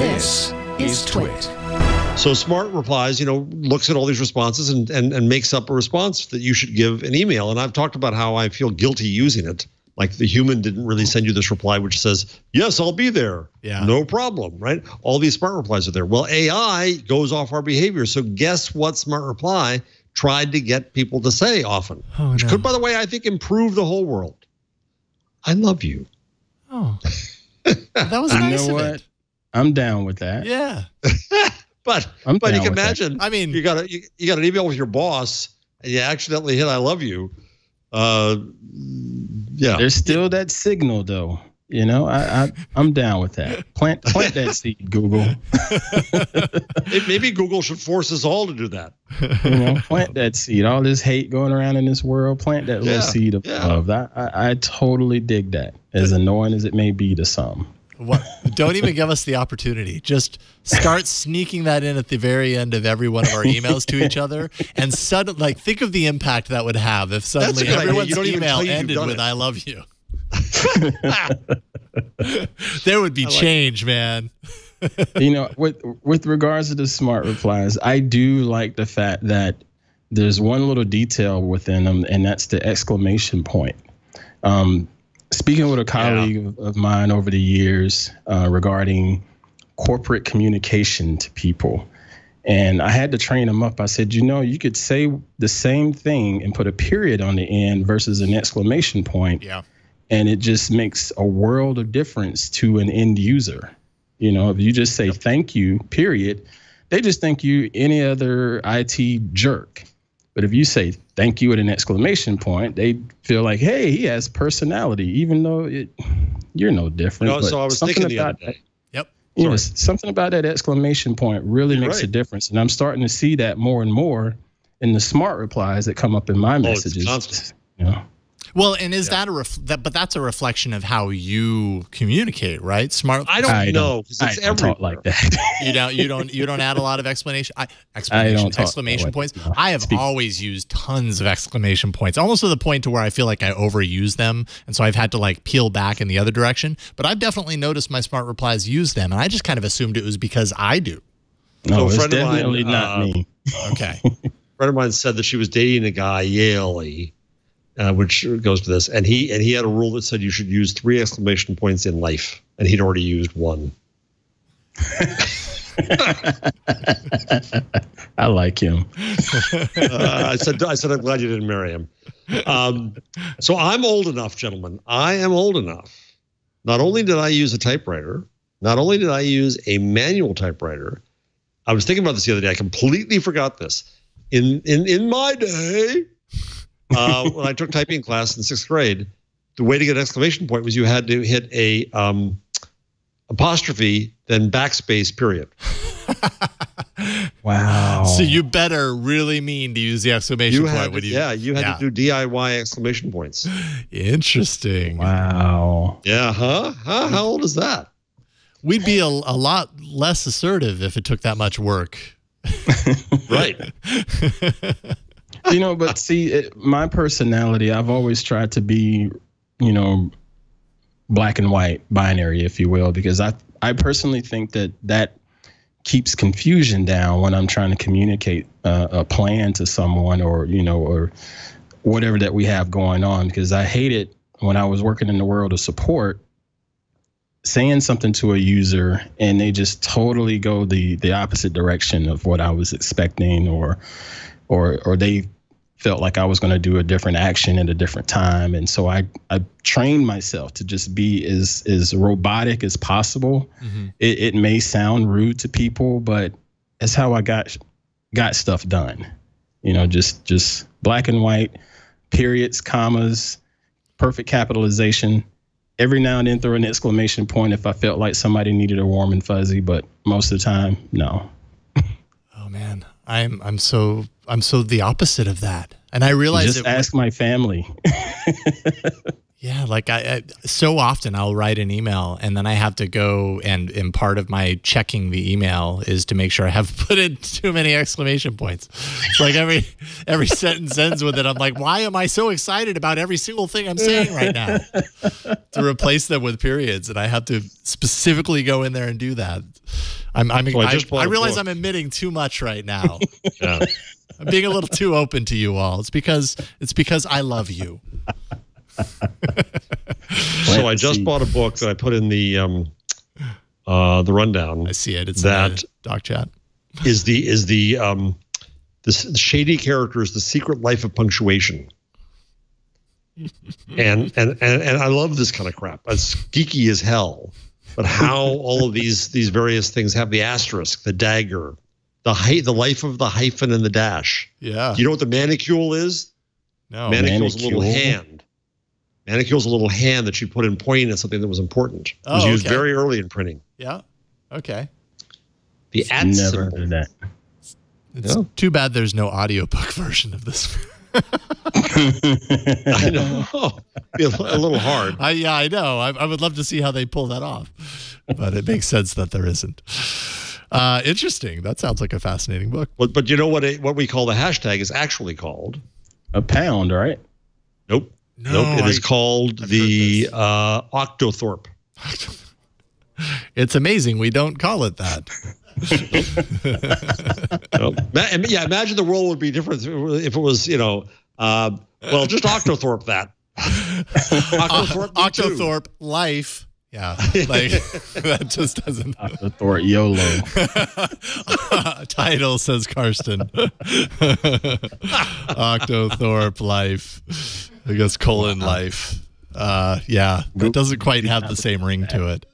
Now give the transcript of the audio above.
This is TWiT. So Smart Replies, looks at all these responses and makes up a response that you should give an email. And I've talked about how I feel guilty using it. Like the human didn't really send you this reply, which says, yes, I'll be there. Yeah. No problem, right? All these Smart Replies are there. Well, AI goes off our behavior. So guess what Smart Reply tried to get people to say often? Which could, by the way, I think improve the whole world. I love you. Oh, that was nice of it. I'm down with that. Yeah. But you can imagine, I mean, you got an email with your boss and you accidentally hit I love you. Yeah. There's still that signal though. I'm down with that. Plant that seed, Google. Maybe Google should force us all to do that. Plant that seed. All this hate going around in this world, plant that little seed of love. I totally dig that, as annoying as it may be to some. What? Don't even give us the opportunity. Just start sneaking that in at the very end of every one of our emails to each other, and suddenly, think of the impact that would have if suddenly everyone's email ended with "I love you." There would be change, man. With regards to the Smart Replies, I do like the fact that there's one little detail within them, and that's the exclamation point. Speaking with a colleague of mine over the years regarding corporate communication to people, and I had to train him up. I said, you could say the same thing and put a period on the end versus an exclamation point. Yeah. And it just makes a world of difference to an end user. If you just say thank you, period, they just think you any other IT jerk. But if you say thank you with an exclamation point, they feel like, hey, he has personality, even though you're no different. So I was thinking the other day. Yep. Something about that exclamation point really makes a difference. And I'm starting to see that more and more in the Smart Replies that come up in my messages. It's constant. Well, and is that but that's a reflection of how you communicate, right? Smart. I don't know. I don't talk like that. You don't add a lot of exclamation points. No. I have always used tons of exclamation points, almost to the point to where I feel like I overuse them, and so I've had to peel back in the other direction. But I've definitely noticed my Smart Replies use them, and I just kind of assumed it was because I do. No, it's definitely not me. Okay. A friend of mine said that she was dating a guy, Yaley. Which goes to this, and he had a rule that said you should use 3 exclamation points in life, and he'd already used 1. I like him. I said I'm glad you didn't marry him. So I'm old enough, gentlemen. I am old enough. Not only did I use a typewriter, not only did I use a manual typewriter. I was thinking about this the other day. I completely forgot this. In my day. When I took typing class in 6th grade, the way to get an exclamation point was you had to hit a apostrophe, then backspace, period. Wow. So you better really mean to use the exclamation point. You had to do DIY exclamation points. Interesting. Wow. Yeah, huh? How old is that? We'd be a lot less assertive if it took that much work. Right. But see, my personality, I've always tried to be, black and white, binary, if you will, because I personally think that keeps confusion down when I'm trying to communicate a plan to someone or whatever that we have going on, because I hate it when I was working in the world of support, saying something to a user and they just totally go the opposite direction of what I was expecting, or they felt like I was going to do a different action at a different time. And so I trained myself to just be as robotic as possible. Mm-hmm. It may sound rude to people, but that's how I got stuff done. Just black and white, periods, commas, perfect capitalization. Every now and then throw an exclamation point if I felt like somebody needed a warm and fuzzy, but most of the time, no. Oh man, I'm so the opposite of that, and I realize just ask my family. Yeah, I so often I'll write an email and then I have to go and part of my checking the email is to make sure I have put in too many exclamation points. It's like every sentence ends with it. I'm like, why am I so excited about every single thing I'm saying right now? To replace them with periods, and I have to specifically go in there and do that. I bought a realize book. I'm admitting too much right now. Yeah. I'm being a little too open to you all. It's because I love you. So I just bought a book that I put in the rundown. I see it. It's that in the doc chat. is the shady characters, the secret life of punctuation. and I love this kind of crap. It's geeky as hell. But how all of these various things have the asterisk, the dagger, the life of the hyphen and the dash. Yeah. Do you know what the manicule is? No. Manicule's a little hand. Manicule's a little hand that you put in pointing at something that was important. It was used very early in printing. Yeah. Okay. The at Never symbol. heard that. It's too bad there's no audiobook version of this. I know. Be a little hard. I know. I would love to see how they pull that off, but it makes sense that there isn't. Interesting. That sounds like a fascinating book. But you know what we call the hashtag is actually called? A pound, right? Nope. No, It is called the octothorpe. It's amazing we don't call it that. Yeah, imagine the world would be different if it was, just octothorpe that. Octothorpe life. Yeah, like that just doesn't. Octothorpe YOLO. Title says Karsten. Octothorpe life. I guess colon life. Yeah, it doesn't quite have the same ring to it.